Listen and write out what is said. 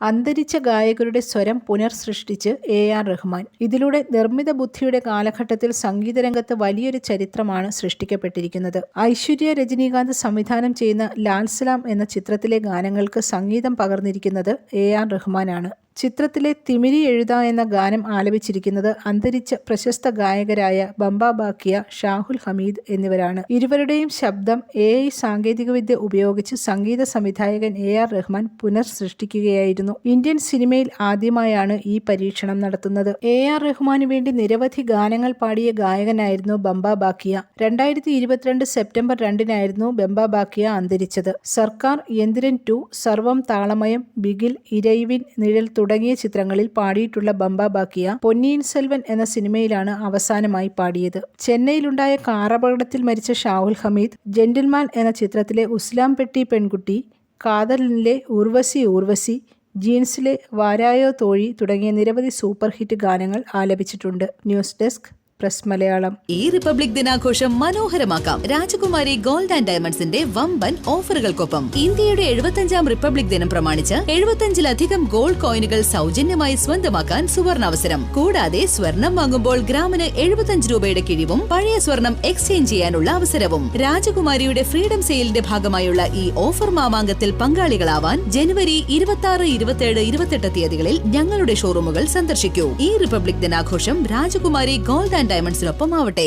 അന്തരിച്ച ഗായകരുടെ സ്വരം പുനർസൃഷ്ടിച്ച് AR റഹ്മാൻ. ഇതിലൂടെ നിർമ്മിത ബുദ്ധിയുടെ കാലഘട്ടത്തിൽ സംഗീതരംഗത്ത് വലിയൊരു ചരിത്രമാണ് സൃഷ്ടിക്കപ്പെട്ടിരിക്കുന്നത്. ഐശ്വര്യ രജനീകാന്ത് സംവിധാനം ചെയ്യുന്ന ലാൽ സലാം എന്ന ചിത്രത്തിലെ ഗാനങ്ങൾക്ക് സംഗീതം പകർന്നിരിക്കുന്നത് AR റഹ്മാനാണ്. ചിത്രത്തിലെ തിമിരി എഴുതാ എന്ന ഗാനം ആലപിച്ചിരിക്കുന്നത് അന്തരിച്ച പ്രശസ്ത ഗായകരായ ബംബ ബാക്കിയ, ഷാഹുൽ ഹമീദ് എന്നിവരാണ്. ഇരുവരുടെയും ശബ്ദം AI സാങ്കേതികവിദ്യ ഉപയോഗിച്ച് സംഗീത സംവിധായകൻ AR റഹ്മാൻ പുനർസൃഷ്ടിക്കുകയായിരുന്നു. ഇന്ത്യൻ സിനിമയിൽ ആദ്യമായാണ് ഈ പരീക്ഷണം നടത്തുന്നത്. AR റഹ്മാനു വേണ്ടി നിരവധി ഗാനങ്ങൾ പാടിയ ഗായകനായിരുന്നു ബംബ ബാക്കിയ. 2022 സെപ്റ്റംബർ 2-നായിരുന്നു ബംബ ബാക്കിയ അന്തരിച്ചത്. സർക്കാർ, യന്ത്രൻ 2, സർവം താളമയം, ബിഗിൽ, ഇരൈവിൻ, നിഴൽ തുടങ്ങിയ ചിത്രങ്ങളിൽ പാടിയിട്ടുള്ള ബംബ ബാക്കിയ പൊന്നിയിൻ സെൽവൻ എന്ന സിനിമയിലാണ് അവസാനമായി പാടിയത്. ചെന്നൈയിലുണ്ടായ കാറപകടത്തിൽ മരിച്ച ഷാഹുൽ ഹമീദ്, ജെന്റിൽമാൻ എന്ന ചിത്രത്തിലെ ഉസ്ലാം പെട്ടി പെൺകുട്ടി, കാതലിനിലെ ഊർവശി, ജീൻസിലെ വാരായോ തോഴി തുടങ്ങിയ നിരവധി സൂപ്പർ ഹിറ്റ് ഗാനങ്ങൾ ആലപിച്ചിട്ടുണ്ട്. News desk press Malayalam. ഈ റിപ്പബ്ലിക് ദിനാഘോഷം മനോഹരമാക്കാം രാജകുമാരി ഗോൾഡ് ആൻഡ് ഡയമണ്ട്സിന്റെ വമ്പൻ ഓഫറുകൾക്കൊപ്പം. ഇന്ത്യയുടെ 75ാം റിപ്പബ്ലിക് ദിനം പ്രമാണിച്ച് 75-ലധികം ഗോൾഡ് കോയിനുകൾ സൗജന്യമായി സ്വന്തമാക്കാൻ സുവർണാവസരം. കൂടാതെ സ്വർണം വാങ്ങുമ്പോൾ ഗ്രാമിന് 75 രൂപയുടെ കിഴിവും പഴയ സ്വർണം എക്സ്ചേഞ്ച് ചെയ്യാനുള്ള അവസരവും. രാജകുമാരിയുടെ ഫ്രീഡം സെയിലിന്റെ ഭാഗമായുള്ള ഈ ഓഫർ മാമാങ്കത്തിൽ പങ്കാളികളാവാൻ ജനുവരി 26, 27, 28 തീയതികളിൽ ഞങ്ങളുടെ ഷോറൂമുകൾ സന്ദർശിക്കൂ. ഈ റിപ്പബ്ലിക് ദിനാഘോഷം രാജകുമാരി ഗോൾഡ് ആൻഡ് ഡയമണ്ട്സിനൊപ്പം ആവട്ടെ.